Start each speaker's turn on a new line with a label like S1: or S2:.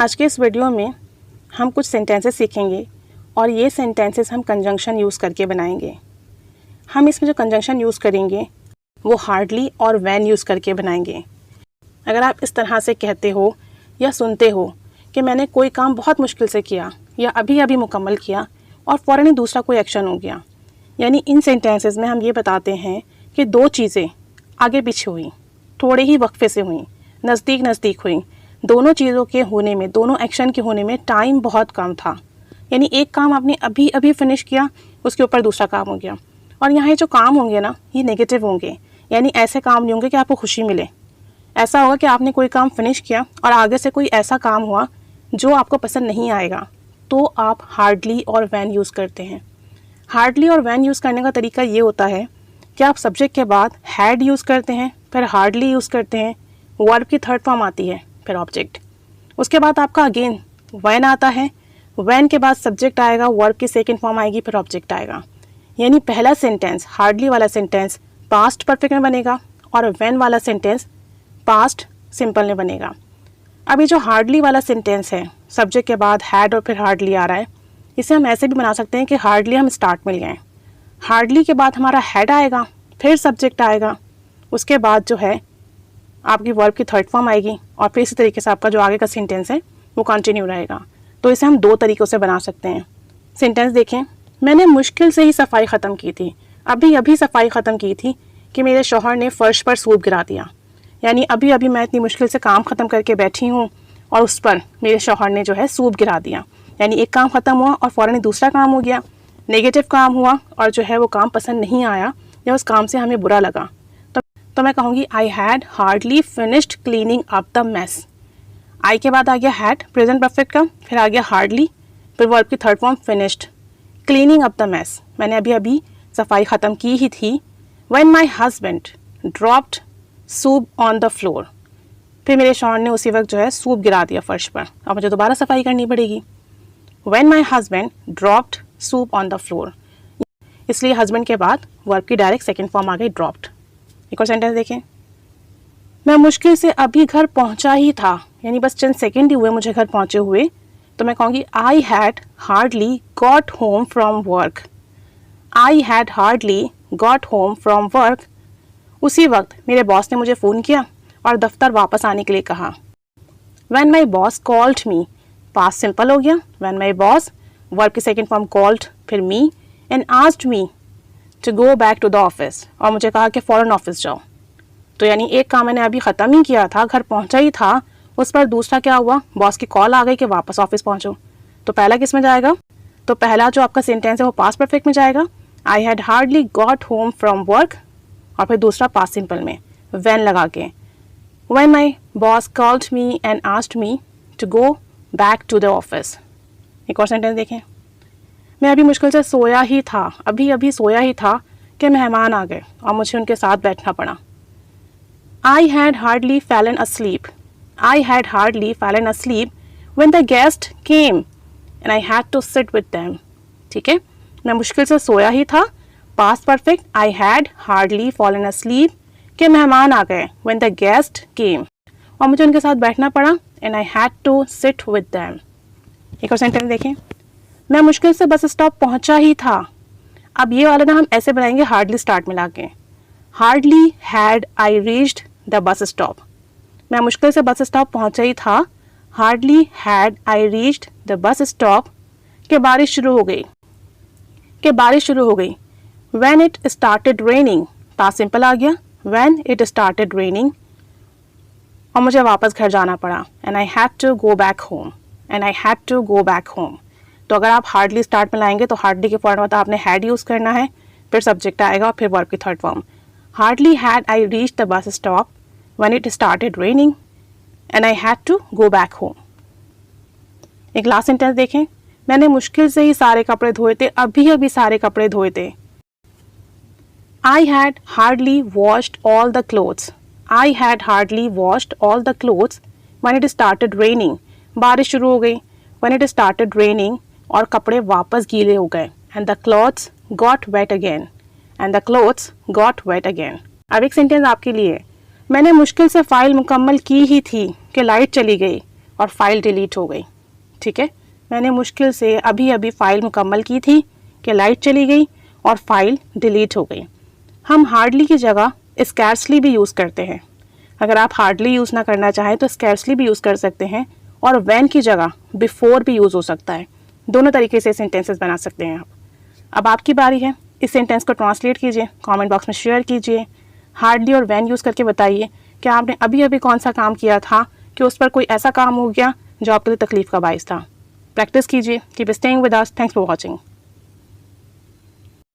S1: आज के इस वीडियो में हम कुछ सेंटेंसेस सीखेंगे और ये सेंटेंसेस हम कंजंक्शन यूज़ करके बनाएंगे। हम इसमें जो कंजंक्शन यूज़ करेंगे वो हार्डली और व्हेन यूज़ करके बनाएंगे। अगर आप इस तरह से कहते हो या सुनते हो कि मैंने कोई काम बहुत मुश्किल से किया या अभी अभी मुकम्मल किया और फ़ौरन ही दूसरा कोई एक्शन हो गया, यानी इन सेंटेंसेस में हम ये बताते हैं कि दो चीज़ें आगे पीछे हुई, थोड़े ही वक्फे से हुई, नज़दीक नज़दीक हुई। दोनों चीज़ों के होने में, दोनों एक्शन के होने में टाइम बहुत कम था। यानी एक काम आपने अभी अभी फिनिश किया, उसके ऊपर दूसरा काम हो गया। और यहाँ ये जो काम होंगे ना, ये नेगेटिव होंगे, यानी ऐसे काम नहीं होंगे कि आपको खुशी मिले। ऐसा होगा कि आपने कोई काम फिनिश किया और आगे से कोई ऐसा काम हुआ जो आपको पसंद नहीं आएगा, तो आप हार्डली और व्हेन यूज़ करते हैं। हार्डली और व्हेन यूज़ करने का तरीका ये होता है कि आप सब्जेक्ट के बाद हैड यूज़ करते हैं, फिर हार्डली यूज़ करते हैं, वर्ब की थर्ड फॉर्म आती है, फिर ऑब्जेक्ट। उसके बाद आपका अगेन व्हेन आता है, व्हेन के बाद सब्जेक्ट आएगा, वर्ब की सेकंड फॉर्म आएगी, फिर ऑब्जेक्ट आएगा। यानी पहला सेंटेंस, हार्डली वाला सेंटेंस पास्ट परफेक्ट में बनेगा और व्हेन वाला सेंटेंस पास्ट सिंपल में बनेगा। अभी जो हार्डली वाला सेंटेंस है, सब्जेक्ट के बाद हैड और फिर हार्डली आ रहा है, इसे हम ऐसे भी बना सकते हैं कि हार्डली हम स्टार्ट मिल गए। हार्डली के बाद हमारा हैड आएगा, फिर सब्जेक्ट आएगा, उसके बाद जो है आपकी वर्ब की थर्ड फॉर्म आएगी और फिर इसी तरीके से आपका जो आगे का सेंटेंस है वो कंटिन्यू रहेगा। तो इसे हम दो तरीक़ों से बना सकते हैं। सेंटेंस देखें, मैंने मुश्किल से ही सफाई ख़त्म की थी, अभी अभी सफाई ख़त्म की थी कि मेरे शौहर ने फ़र्श पर सूप गिरा दिया। यानी अभी अभी मैं इतनी मुश्किल से काम ख़त्म करके बैठी हूँ और उस पर मेरे शौहर ने जो है सूप गिरा दिया। यानी एक काम ख़त्म हुआ और फ़ौरन दूसरा काम हो गया, नेगेटिव काम हुआ और जो है वो काम पसंद नहीं आया या उस काम से हमें बुरा लगा। तो मैं कहूँगी I had hardly finished cleaning up the mess. I के बाद आ गया हैड प्रेजेंट परफेक्ट का, फिर आ गया हार्डली, फिर वर्ब की third form finished, cleaning up the mess, मैंने अभी अभी सफाई ख़त्म की ही थी। When my husband dropped soup on the floor, फिर मेरे शौहर ने उसी वक्त जो है सूप गिरा दिया फर्श पर, अब मुझे दोबारा सफाई करनी पड़ेगी। When my husband dropped soup on the floor, इसलिए हस्बैंड के बाद वर्ब की डायरेक्ट सेकेंड फॉर्म आ गई ड्रॉप्ड। एक और सेंटेंस देखें, मैं मुश्किल से अभी घर पहुंचा ही था, यानी बस चंद सेकंड ही हुए मुझे घर पहुंचे हुए, तो मैं कहूँगी I had hardly got home from work. I had hardly got home from work, उसी वक्त मेरे बॉस ने मुझे फ़ोन किया और दफ्तर वापस आने के लिए कहा। When my boss called me, past simple हो गया, व्हेन माई बॉस, वर्ब की सेकेंड फॉर्म कॉल्ड, फिर me, and asked me to go back to the office, और मुझे कहा कि फ़ौरन ऑफिस जाओ। तो यानी एक काम मैंने अभी ख़त्म ही किया था, घर पहुंचा ही था, उस पर दूसरा क्या हुआ, बॉस की कॉल आ गई कि वापस ऑफिस पहुंचो। तो पहला किस में जाएगा, तो पहला जो आपका सेंटेंस है वो पास्ट परफेक्ट में जाएगा, I had hardly got home from work, और फिर दूसरा पास्ट सिंपल में व्हेन लगा के, when my boss called me and asked me to go back to the office. एक और सेंटेंस देखें, मैं अभी मुश्किल से सोया ही था, अभी अभी सोया ही था कि मेहमान आ गए और मुझे उनके साथ बैठना पड़ा। आई had hardly Fallon asleep, I had hardly Fallon asleep when the guest came and I had to sit with them। ठीक है, मैं मुश्किल से सोया ही था, past perfect, I had hardly fallen asleep कि मेहमान आ गए, when the guest came, और मुझे उनके साथ बैठना पड़ा, and I had to sit with them। एक और सेंटेंस देखें, मैं मुश्किल से बस स्टॉप पहुंचा ही था। अब ये वाला ना हम ऐसे बनाएंगे हार्डली स्टार्ट मिला के, hardly had I reached the bus stop, मैं मुश्किल से बस स्टॉप पहुंचा ही था, hardly had I reached the bus stop कि बारिश शुरू हो गई, कि बारिश शुरू हो गई। When it started raining, past simple आ गया, व्हेन इट स्टार्टेड रेनिंग, और मुझे वापस घर जाना पड़ा, and I had to go back home, and I had to go back home. तो अगर आप हार्डली स्टार्ट में लाएंगे तो हार्डली के फॉर्म में तो आपने हैड यूज़ करना है, फिर सब्जेक्ट आएगा और फिर वर्ब की third form. Hardly had I reach the bus stop when it started raining and I had to go back home. एक लास्ट सेंटेंस देखें, मैंने मुश्किल से ही सारे कपड़े धोए थे, अभी अभी सारे कपड़े धोए थे। आई had hardly washed all the clothes, I had hardly washed all the clothes when it started raining, बारिश शुरू हो गई, व्हेन इट स्टार्टेड रेनिंग, और कपड़े वापस गीले हो गए, and the clothes got wet again, and the clothes got wet again. अब एक सेंटेंस आपके लिए, मैंने मुश्किल से फाइल मुकम्मल की ही थी कि लाइट चली गई, और फाइल डिलीट हो गई। ठीक है, मैंने मुश्किल से अभी अभी फाइल मुकम्मल की थी कि लाइट चली गई और फाइल डिलीट हो गई। हम हार्डली की जगह स्कैर्सली भी यूज़ करते हैं। अगर आप हार्डली यूज़ ना करना चाहें तो स्कैर्सली भी यूज़ कर सकते हैं, और व्हेन की जगह बिफोर भी यूज़ हो सकता है। दोनों तरीके से सेंटेंसेस बना सकते हैं आप। अब आपकी बारी है, इस सेंटेंस को ट्रांसलेट कीजिए, कमेंट बॉक्स में शेयर कीजिए। हार्डली और व्हेन यूज़ करके बताइए कि आपने अभी अभी कौन सा काम किया था कि उस पर कोई ऐसा काम हो गया जो आपके लिए तकलीफ़ का बायस था। प्रैक्टिस कीजिए। Keep staying with us. Thanks for watching.